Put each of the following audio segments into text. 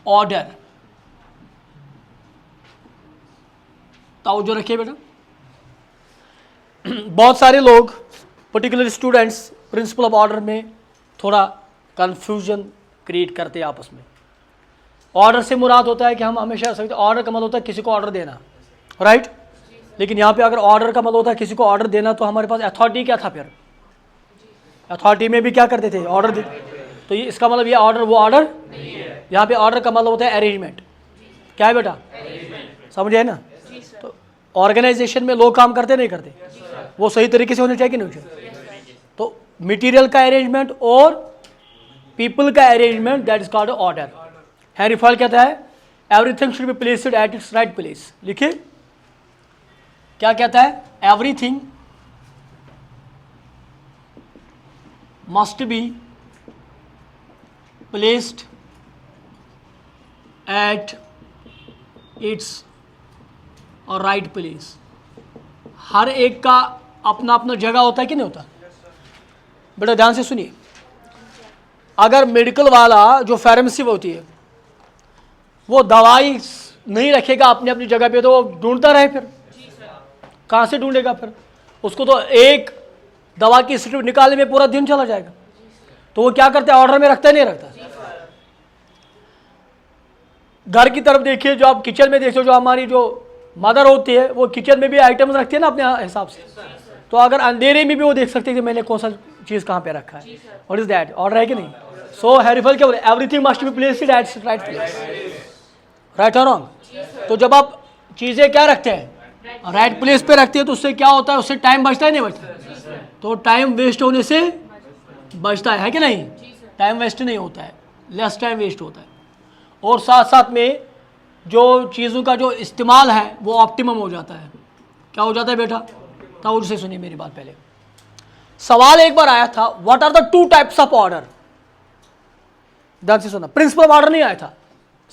Order. तवज्जो रखिए बेटा, बहुत सारे लोग particular students principle of order में थोड़ा कंफ्यूजन क्रिएट करते हैं आपस में। ऑर्डर से मुराद होता है कि हम हमेशा सकते, ऑर्डर का मतलब होता है किसी को ऑर्डर देना, राइट। लेकिन यहाँ पे अगर ऑर्डर का मतलब होता है किसी को ऑर्डर देना, तो हमारे पास अथॉरिटी क्या था फिर? अथॉरिटी में भी क्या करते थे? ऑर्डर दे। तो ये इसका मतलब ये ऑर्डर वो ऑर्डर नहीं है। यहाँ पे ऑर्डर का मतलब होता है अरेंजमेंट। क्या है बेटा? समझे ना? तो ऑर्गेनाइजेशन में लोग काम करते नहीं करते, वो सही तरीके से होने चाहिए कि नहीं चाहिए? तो मटेरियल का अरेंजमेंट और पीपल का arrangement, that is called order. Henri Fayol कहता है everything should be placed at its right place. लिखिए क्या कहता है? Everything must be placed at its right place. हर एक का अपना अपना जगह होता है कि नहीं होता? बेटा ध्यान से सुनिए, अगर मेडिकल वाला जो फार्मेसी होती है वो दवाई नहीं रखेगा अपनी अपनी जगह पे, तो वो ढूंढता रहे, फिर कहाँ से ढूंढेगा? फिर उसको तो एक दवा की स्ट्रिप निकालने में पूरा दिन चला जाएगा। तो वो क्या करता है? ऑर्डर में रखता है, नहीं रखता? घर की तरफ देखिए, जो आप किचन में देखते हो, जो हमारी जो मदर होती है वो किचन में भी आइटम्स रखती है ना अपने हिसाब से। तो अगर अंधेरे में भी वो देख सकते हैं कि मैंने कौन सा चीज़ कहाँ पे रखा है। What is that? ऑर्डर है कि नहीं? सो हेनरी फॉयल क्या बोले? Everything must be placed at its right place. Right और रॉन्ग? तो जब आप चीज़ें क्या रखते हैं? राइट प्लेस पे रखते हैं, तो उससे क्या होता है? उससे टाइम बचता है, नहीं बचता? तो टाइम वेस्ट होने से बचता है कि नहीं? टाइम वेस्ट नहीं होता है, लेस टाइम वेस्ट होता है। और साथ साथ में जो चीज़ों का जो इस्तेमाल है वो ऑप्टिमम हो जाता है। क्या हो जाता है बेटा? तो से सुनिए मेरी बात। पहले सवाल एक बार आया था, what are the two types of order? ध्यान से सुना, प्रिंसिपल ऑफ ऑर्डर नहीं आया था।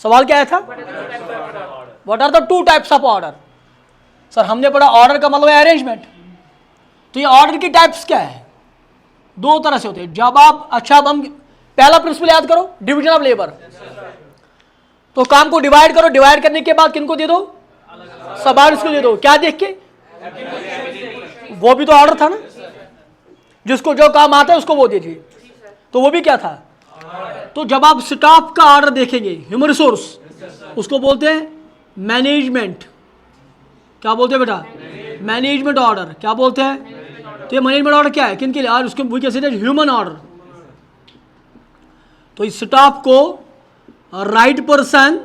सवाल क्या आया था? What are the two types of order? Sir हमने पढ़ा ऑर्डर का मतलब है अरेंजमेंट। तो ये ऑर्डर की टाइप्स क्या है? दो तरह से होते हैं। जब आप, अच्छा अब हम पहला प्रिंसिपल याद करो, डिवीजन ऑफ लेबर। तो काम को डिवाइड करो, डिवाइड करने के बाद किनको दे दो? सबऑर्डिनेट्स को दे दो। क्या देख के? वो भी तो ऑर्डर था ना, जिसको जो काम आता है उसको वो दीजिए। तो वो भी क्या था? तो जब आप स्टाफ का ऑर्डर देखेंगे, ह्यूमन रिसोर्स, उसको बोलते हैं मैनेजमेंट। क्या बोलते हैं बेटा? Management order. क्या बोलते हैं? तो ये मैनेजमेंट ऑर्डर क्या है? किन के लिए? और उसको कैसे? Human order. तो इस स्टाफ को राइट पर्सन,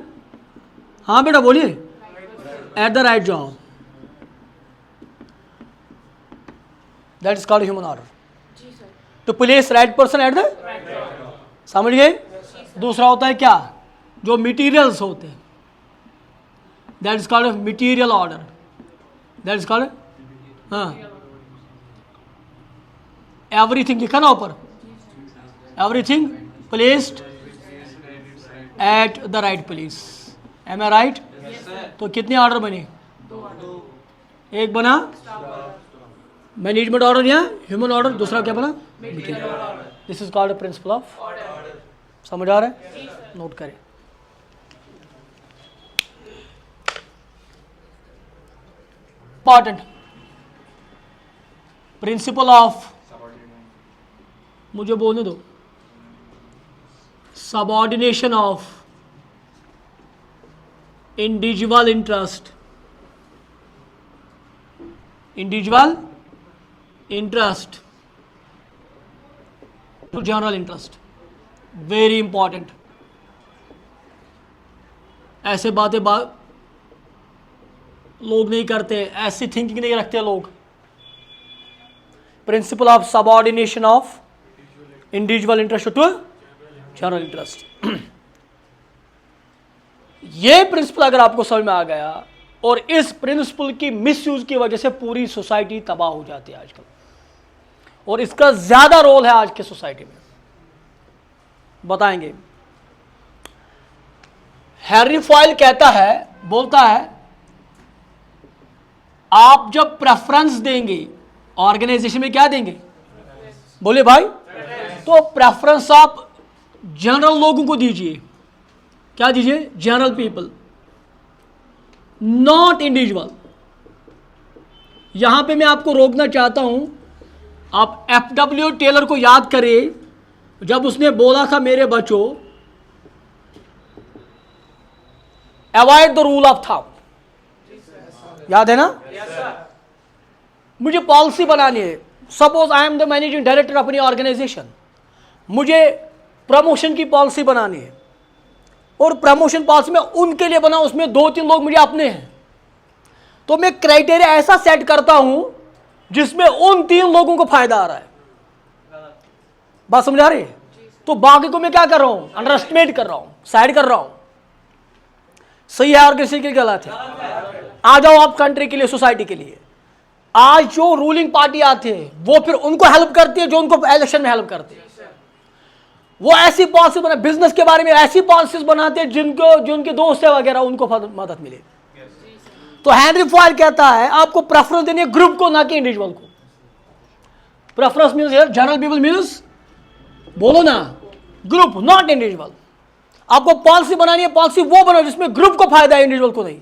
हाँ बेटा बोलिए, at the right job, that is called human order. To place right person at the, समझ गए? दूसरा होता है क्या? जो मटेरियल्स होते हैं, that is called material order. That is called, हाँ, एवरीथिंग लिखा ना ऊपर, everything placed at the right place. Am I right? तो कितने ऑर्डर बने? एक बना मैनेजमेंट ऑर्डर या ह्यूमन ऑर्डर, दूसरा क्या बना? This is called principle of. समझ आ रहा है? नोट करें। इंपॉर्टेंट प्रिंसिपल ऑफ, मुझे बोलने दो, subordination of individual interest, individual interest to general interest. Very important. ऐसे बातें लोग नहीं करते, ऐसी थिंकिंग नहीं रखते लोग। Principle of subordination of individual interest to general interest. ये प्रिंसिपल अगर आपको समझ में आ गया, और इस प्रिंसिपल की मिसयूज की वजह से पूरी सोसाइटी तबाह हो जाती है आजकल, और इसका ज्यादा रोल है आज के सोसाइटी में। बताएंगे। हेनरी फॉयल कहता है, बोलता है, आप जब प्रेफरेंस देंगे ऑर्गेनाइजेशन में, क्या देंगे? बोले भाई। तो प्रेफरेंस आप जनरल लोगों को दीजिए, क्या दीजिए, जनरल पीपल, नॉट इंडिविजुअल। यहां पे मैं आपको रोकना चाहता हूं, आप FW टेलर को याद करिए, जब उसने बोला था मेरे बच्चों avoid the rule of thumb, याद है ना? मुझे पॉलिसी बनानी है। Suppose I am the managing director अपनी ऑर्गेनाइजेशन, मुझे प्रमोशन की पॉलिसी बनानी है, और प्रमोशन पॉलिसी में उनके लिए बना, उसमें 2-3 लोग मुझे अपने हैं, तो मैं क्राइटेरिया ऐसा सेट करता हूं जिसमें उन 3 लोगों को फायदा आ रहा है। बात समझा रही है? तो बाकी को मैं क्या कर रहा हूं, अंडर एस्टिमेट कर रहा हूं, साइड कर रहा हूं। सही है और किसी की गलत है? आ जाओ आप कंट्री के लिए, सोसाइटी के लिए। आज जो रूलिंग पार्टी आती है वो फिर उनको हेल्प करती है जो उनको इलेक्शन में हेल्प करती है। वो ऐसी पॉलिसी बना, बिजनेस के बारे में ऐसी पॉलिसीज बनाते हैं जो उनके दोस्त है वगैरह, उनको मदद मिले। तो हेनरी फॉयल कहता है आपको प्रेफरेंस देनी है ग्रुप को, ना कि इंडिविजुअल को। Preference means here general people means, बोलो ना, ग्रुप, नॉट इंडिविजुअल। आपको पॉलिसी बनानी है, पॉलिसी वो बनाओ जिसमें ग्रुप को फायदा है, इंडिविजुअल को नहीं।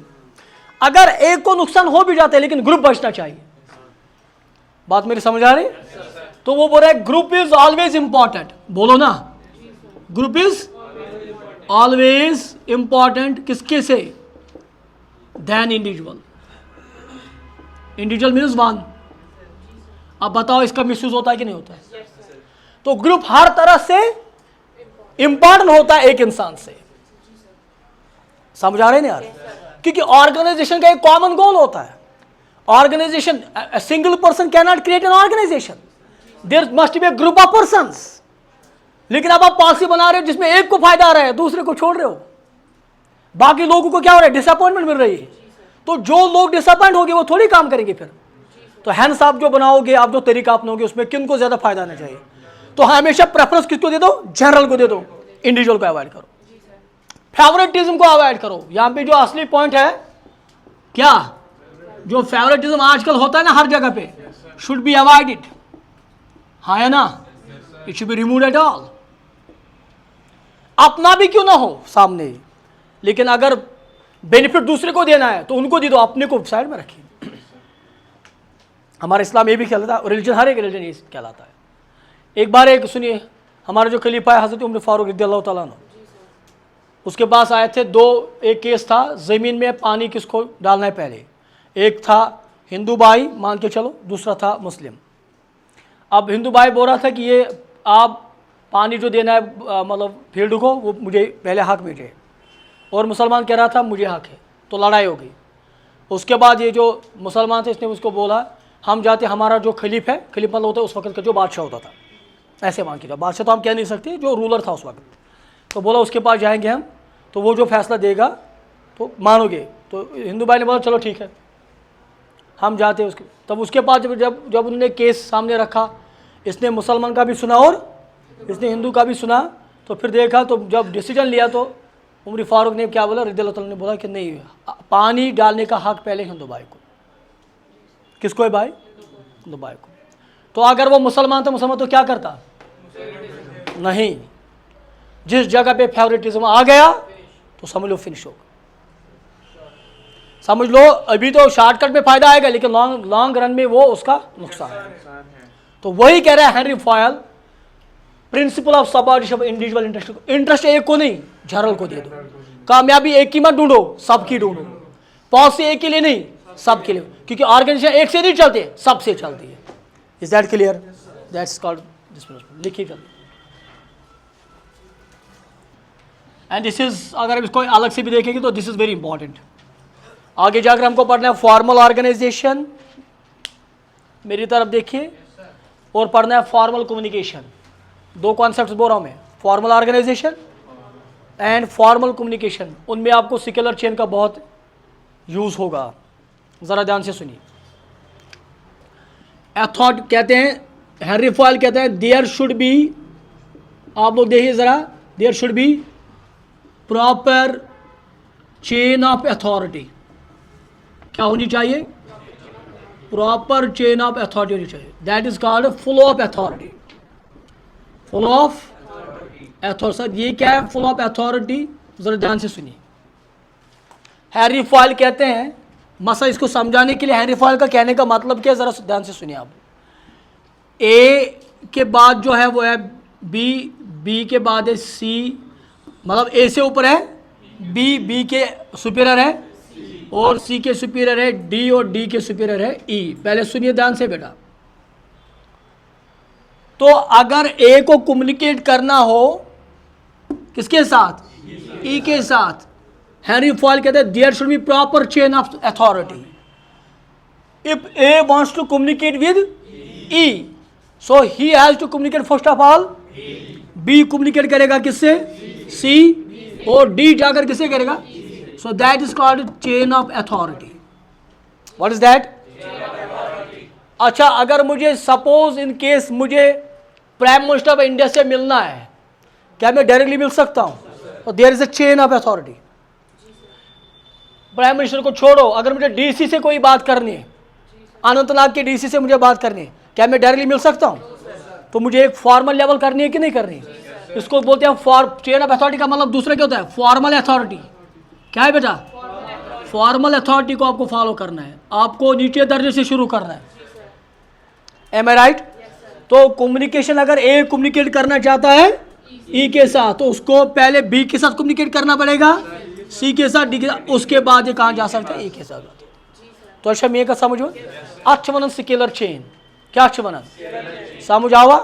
अगर एक को नुकसान हो भी जाता है लेकिन ग्रुप बचना चाहिए। बात मेरी समझ आ रही? तो वो बोल रहा है ग्रुप इज ऑलवेज इंपॉर्टेंट, बोलो ना, ग्रुप इज ऑलवेज इंपॉर्टेंट किसके से, then individual. Individual means one. अब बताओ इसका मिसयूज होता है कि नहीं होता है? तो ग्रुप हर तरह से इंपॉर्टेंट होता है एक इंसान से। समझ आ रहे हैं यार? क्योंकि ऑर्गेनाइजेशन का एक कॉमन गोल होता है। Organisation, single person can not create an organisation, there must be a group of persons. लेकिन अब आप पॉलिसी बना रहे हो जिसमें एक को फायदा आ रहा है, दूसरे को छोड़ रहे हो, बाकी लोगों को क्या हो रहा है, डिसअपॉइंटमेंट मिल रही है। तो जो लोग डिसअपॉइंट होंगे वो थोड़ी काम करेंगे फिर। तो हैंस आप जो बनाओगे, आप जो तरीका अपनाओगे, उसमें किन को ज्यादा फायदा आना चाहिए? तो हमेशा प्रेफरेंस किसको दे दो, जनरल को दे दो, इंडिविजुअल को अवॉइड करो, फेवरेटिज्म को अवॉइड करो। यहां पे जो असली पॉइंट है क्या, जो फेवरेटिज्म आजकल होता है ना हर जगह पे, शुड बी अवॉइडेड। हाँ है ना? It should be removed at all. अपना भी क्यों ना हो सामने, लेकिन अगर बेनिफिट दूसरे को देना है तो उनको दे दो, अपने को साइड में रखिए। हमारा इस्लाम ये भी कहलाता है, रिलीजन, हर एक रिलीजन ये कहलाता है। एक बार एक सुनिए, हमारे जो खलीफा है हज़रत उमर फारूक रज़ियल्लाहु ताला अन्हु, उसके पास आए थे एक केस था, ज़मीन में पानी किसको डालना है पहले। एक था हिंदू भाई, मान के चलो, दूसरा था मुस्लिम। अब हिंदू भाई बोल रहा था कि ये आप पानी जो देना है मतलब फील्ड को, वो मुझे पहले हक मिले, और मुसलमान कह रहा था मुझे हक है। तो लड़ाई हो गई। उसके बाद ये जो मुसलमान थे इसने उसको बोला हम जाते, हमारा जो खलीफ है, खलीफ मतलब होता है उस वक्त का जो बादशाह होता था, ऐसे मान के जाओ, बादशाह तो हम कह नहीं सकते, जो रूलर था उस वक्त। तो बोला उसके पास जाएंगे हम, तो वो जो फैसला देगा तो मानोगे। तो हिंदू भाई ने बोला चलो ठीक है, हम जाते उसके। तब उसके पास जब उन्होंने केस सामने रखा, इसने मुसलमान का भी सुना और इसने हिंदू का भी सुना, तो फिर देखा, तो जब डिसीजन लिया तो उमर फारूक ने क्या बोला, रज़ियल्लाहु ताला ने बोला कि नहीं, पानी डालने का हक पहले हिंदू भाई को। किसको है भाई? हिंदू भाई को। तो अगर वो मुसलमान था, मुसलमान तो क्या करता? नहीं, जिस जगह पे फेवरेटिज्म आ गया तो समझ लो फिनिश होगा। समझ लो अभी तो शॉर्टकट में फायदा आएगा, लेकिन लॉन्ग रन में वो उसका नुकसान है। तो वही कह रहा है Henry foil, principal of subordination of individual interest. Interest एक को नहीं, जनरल को दे दो। कामयाबी एक की मत ढूंढो, सबकी ढूंढो। पॉलिसी एक के लिए नहीं, सबके लिए, क्योंकि ऑर्गेनाइजेशन एक से नहीं चलते, सबसे चलती है। Is that clear? That's called displacement. लिखिए जल्दी। एंड दिस इज, अगर इसको अलग से भी देखेंगे तो दिस इज वेरी इंपॉर्टेंट। आगे जाकर हमको पढ़ना है फॉर्मल ऑर्गेनाइजेशन, मेरी तरफ देखिए, और पढ़ना है फॉर्मल कम्युनिकेशन। दो कॉन्सेप्ट्स बोल रहा हूं मैं, formal organisation and formal communication. उनमें आपको सिक्युलर चेन का बहुत यूज होगा, जरा ध्यान से सुनिए। एथॉट कहते हैं, हेनरी फॉयल कहते हैं देयर शुड बी, आप लोग देखिए जरा, there should be proper chain of authority. क्या होनी चाहिए? प्रॉपर चेन ऑफ अथॉरिटी होनी चाहिए। That is called flow of authority. Flow of authority, sir ये क्या है? फ्लो ऑफ अथॉरिटी जरा ध्यान से सुनिए। हैरी फॉयल कहते हैं, मसा इसको समझाने के लिए हैरी फॉयल का कहने का मतलब क्या है, जरा ध्यान से सुनिए आप। ए के बाद जो है वो है बी, बी के बाद है सी, मतलब ए से ऊपर है बी, बी के सुपीरियर है, और सी के सुपीरियर है डी, और डी के सुपीरियर है ई। पहले सुनिए ध्यान से बेटा। तो अगर ए को कम्युनिकेट करना हो किसके साथ, ई के साथ, हेनरी फॉयल कहते हैं there should be proper chain of authority. If A wants to communicate with E, so he has to communicate first of all B, communicate करेगा किससे, सी, और डी जाकर किससे करेगा, so that is called chain of authority. What is that? अच्छा, अगर मुझे suppose in case मुझे प्राइम मिनिस्टर ऑफ इंडिया से मिलना है, क्या मैं डायरेक्टली मिल सकता हूं? तो there is a chain of authority. Prime minister को छोड़ो, अगर मुझे डीसी से कोई बात करनी है, अनंतनाग के डीसी से मुझे बात करनी है, क्या मैं डायरेक्टली मिल सकता हूं? तो मुझे एक फॉर्मल लेवल करनी है कि नहीं करनी? इसको बोलते हैं चेन ऑफ अथॉरिटी का मतलब दूसरा क्या होता है, फॉर्मल अथॉरिटी। क्या है बेटा? फॉर्मल अथॉरिटी को आपको फॉलो करना है, आपको नीचे दर्जे से शुरू करना है। M I right? तो कम्युनिकेशन अगर ए कम्युनिकेट करना चाहता है ई के साथ, तो उसको पहले बी के साथ कम्युनिकेट करना पड़ेगा, सी के साथ, डी के साथ, उसके बाद ये कहाँ जा सकता है, ए के साथ। तो अच्छा मैं का समझो, अच्छ वनन स्केलर चेन, क्या अच्छ वनन समझ आवा?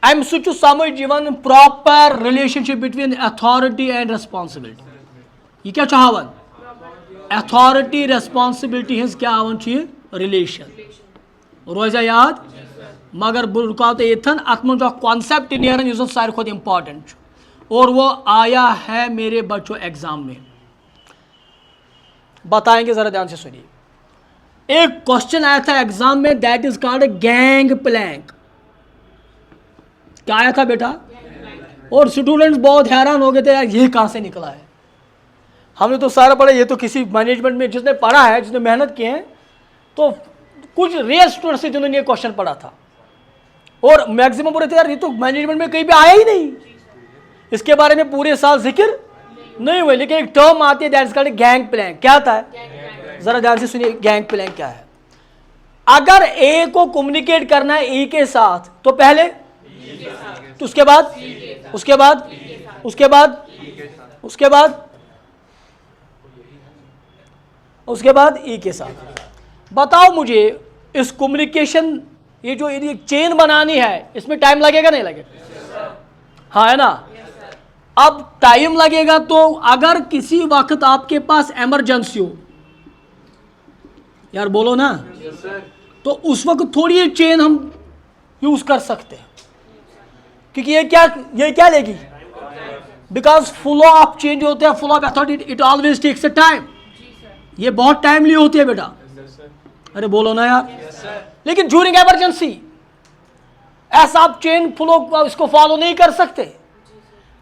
अम सु समझ जीवन proper relationship between authority and responsibility. ये क्या चाहवन, अथॉरिटी रेस्पॉन्सिबिलिटी हज क्या आवन चाहिए, रिलेशन। रोजा याद? मगर बुरकात एथन अत मन कॉन्सेप्ट नेरन इस सारे खुद इम्पॉर्टेंट, और वो आया है मेरे बच्चों एग्जाम में, बताएंगे जरा ध्यान से सुनिए। एक क्वेश्चन आया था एग्जाम में, that is called gang Planck. क्या आया था बेटा? और स्टूडेंट्स बहुत हैरान हो गए थे, यार ये कहां से निकला है। हमने तो सारा पढ़ा, ये तो किसी मैनेजमेंट में जिसने पढ़ा है, जिसने मेहनत की है, तो कुछ रेयर स्टूडेंट्स से जिन्होंने ये क्वेश्चन पढ़ा था, और मैक्सिमम बोले थे यार ये तो मैनेजमेंट में कहीं भी आया ही नहीं, इसके बारे में पूरे साल जिक्र नहीं हुए। लेकिन एक टर्म आती है that is called gang Planck. क्या था? जरा ध्यान से सुनिए, गैंग प्लैंक क्या है। अगर ए को कम्युनिकेट करना है ई के साथ, तो पहले, तो उसके बाद, उसके बाद, उसके बाद, उसके बाद, उसके बाद ई के साथ। बताओ मुझे इस कम्युनिकेशन, ये जो यदि चेन बनानी है, इसमें टाइम लगेगा नहीं लगेगा? हाँ है ना? अब टाइम लगेगा, तो अगर किसी वक्त आपके पास इमरजेंसी हो, यार बोलो ना, तो उस वक्त थोड़ी ये चेन हम यूज कर सकते हैं, क्योंकि ये क्या लेगी, बिकॉज फ्लो ऑफ चेंज होते हैं, flow of authority, it always takes a time. ये बहुत टाइमली होती है बेटा, अरे बोलो ना यार। लेकिन ड्यूरिंग इमरजेंसी ऐसा आप चेन फ्लो इसको फॉलो नहीं कर सकते,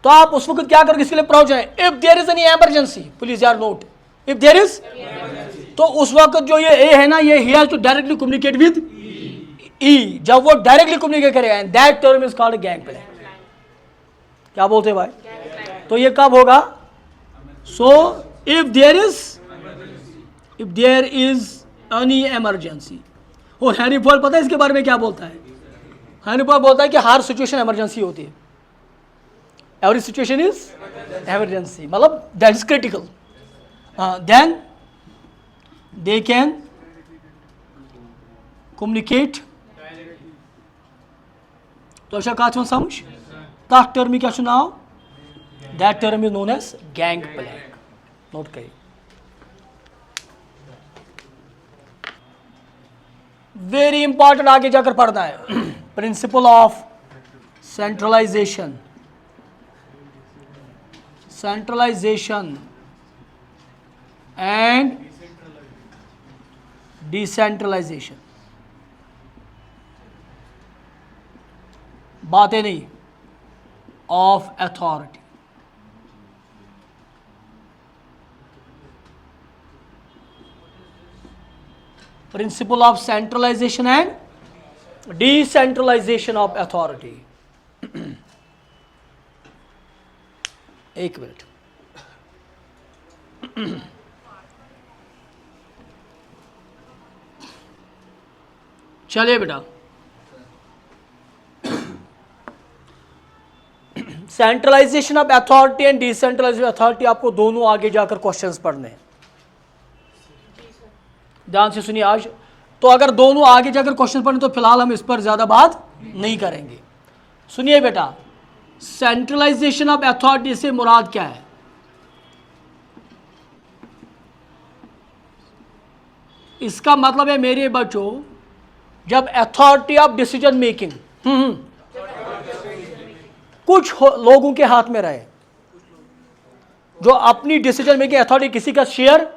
तो आप उस वक्त क्या करोगे, इसके लिए प्रोविजन है, if there is any emergency, please यार नोट, इफ देयर इज, तो उस वक्त जो ये ए है ना, ये ही has to directly communicate with E. जब वो डायरेक्टली कम्युनिकेट करेगा, that term is called gang Planck. क्या बोलते हैं भाई? तो ये कब होगा? So if there is any emergency. और हेनरी फॉयल पता है इसके बारे में क्या बोलता है? हेनरी फॉयल बोलता है कि हर सिचुएशन इमरजेंसी होती है, एवरी सिचुएशन इज इमरजेंसी, मतलब that is critical, then they can communicate. तो अच्छा कहा समझ, तथ टर्म क्या नाव, that term is known as gangplank. Note करिए। वेरी इंपॉर्टेंट, आगे जाकर पढ़ना है। Principle of centralization, centralization and decentralization. बातें नहीं, of authority. Principle of centralization and decentralization of authority. एक मिनट। चलिए बेटा, centralization of authority and decentralization authority, आपको दोनों आगे जाकर क्वेश्चंस पढ़ने हैं, ध्यान से सुनिए आज। तो अगर दोनों आगे जाकर क्वेश्चन पढ़ने तो फिलहाल हम इस पर ज़्यादा बात नहीं करेंगे। सुनिए बेटा, सेंट्रलाइजेशन ऑफ अथॉरिटी से मुराद क्या है? इसका मतलब है मेरे बच्चों, जब अथॉरिटी ऑफ डिसीजन मेकिंग कुछ लोगों के हाथ में रहे, जो अपनी डिसीजन मेकिंग अथॉरिटी किसी का शेयर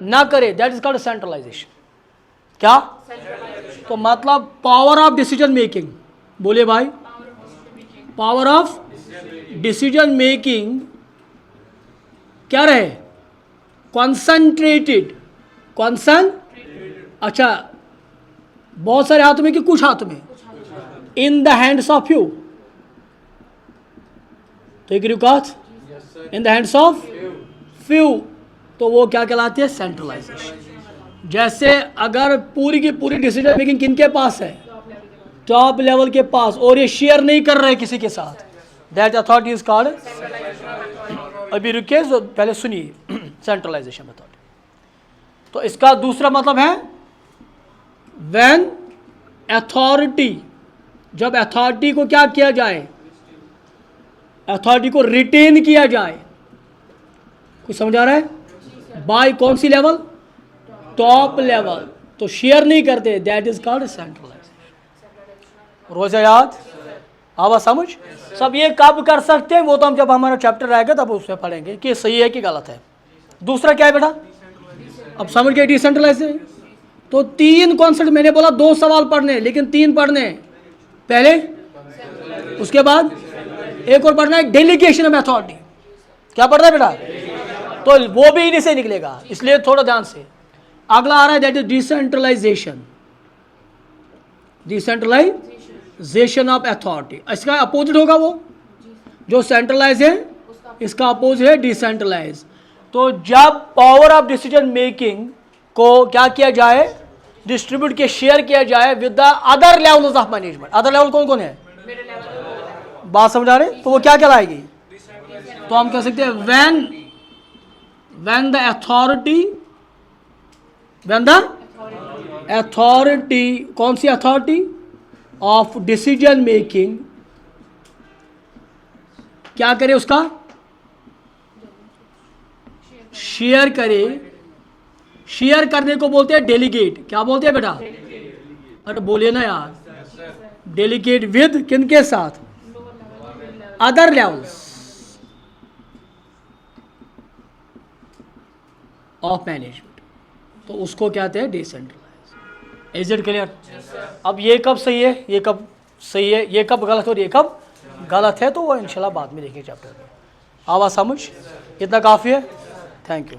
ना करे, दैट इज कॉल्ड सेंट्रलाइजेशन। क्या? तो मतलब पावर ऑफ डिसीजन मेकिंग, बोले भाई, पावर ऑफ डिसीजन मेकिंग क्या रहे? कॉन्सेंट्रेटेड, अच्छा, बहुत सारे हाथों में कि कुछ हाथों में? In the hands of few. तो एक record in the hands of few, तो वो क्या कहलाती है? सेंट्रलाइजेशन। जैसे अगर पूरी की पूरी डिसीजन मेकिंग किनके पास है? टॉप लेवल के पास, और ये शेयर नहीं कर रहे किसी के साथ, दैट अथॉरिटी इज कॉल्ड। अभी रुकिए, पहले सुनिए सेंट्रलाइजेशन अथॉरिटी। तो इसका दूसरा मतलब है व्हेन अथॉरिटी, जब अथॉरिटी को क्या किया जाए? अथॉरिटी को रिटेन किया जाए। कुछ समझ आ रहा है? बाय कौन सी लेवल? Top level. तो शेयर नहीं करते, दैट इज कॉल्ड सेंट्रलाइजेशन। रोजा याद? आवा समझ? सब ये कब कर सकते हैं वो तो हम जब हमारा चैप्टर आएगा तब उसमें पढ़ेंगे कि सही है कि गलत है। दूसरा क्या है बेटा? अब समझ गए डिसेंट्रलाइजेशन। तो तीन कॉन्सेप्ट, मैंने बोला 2 सवाल पढ़ने, लेकिन 3 पढ़ने पहले, उसके बाद एक और पढ़ना है डेलीगेशन ऑफ अथॉरिटी। क्या पढ़ना है बेटा? तो वो भी इन्हीं से निकलेगा, इसलिए थोड़ा ध्यान से। अगला आ रहा है that is decentralisation, decentralisation of authority. इसका अपोजिट होगा वो जो सेंट्रलाइज है, इसका अपोजिट है डिसेंट्रलाइज। तो जब पावर ऑफ डिसीजन मेकिंग को क्या किया जाए? डिस्ट्रीब्यूट के शेयर किया जाए with the other levels of management. Other level कौन कौन है? बात समझ आ रहे? तो वो क्या कहलाएगी? तो हम कह सकते हैं when the authority, कौन सी अथॉरिटी? ऑफ डिसीजन मेकिंग क्या करे? उसका शेयर करे। शेयर करने को बोलते हैं डेलीगेट। क्या बोलते हैं बेटा? अरे बोलिए ना यार। डेलीगेट विद किन के साथ? Other levels of management. तो उसको कहते हैं डिसेंट्रलाइज। Is it clear? अब ये कब सही है, ये कब सही है, ये कब गलत और ये कब गलत है, तो वो इंशाल्लाह बाद में देखेंगे चैप्टर में। आवाज समझ? इतना काफ़ी है। Thank you.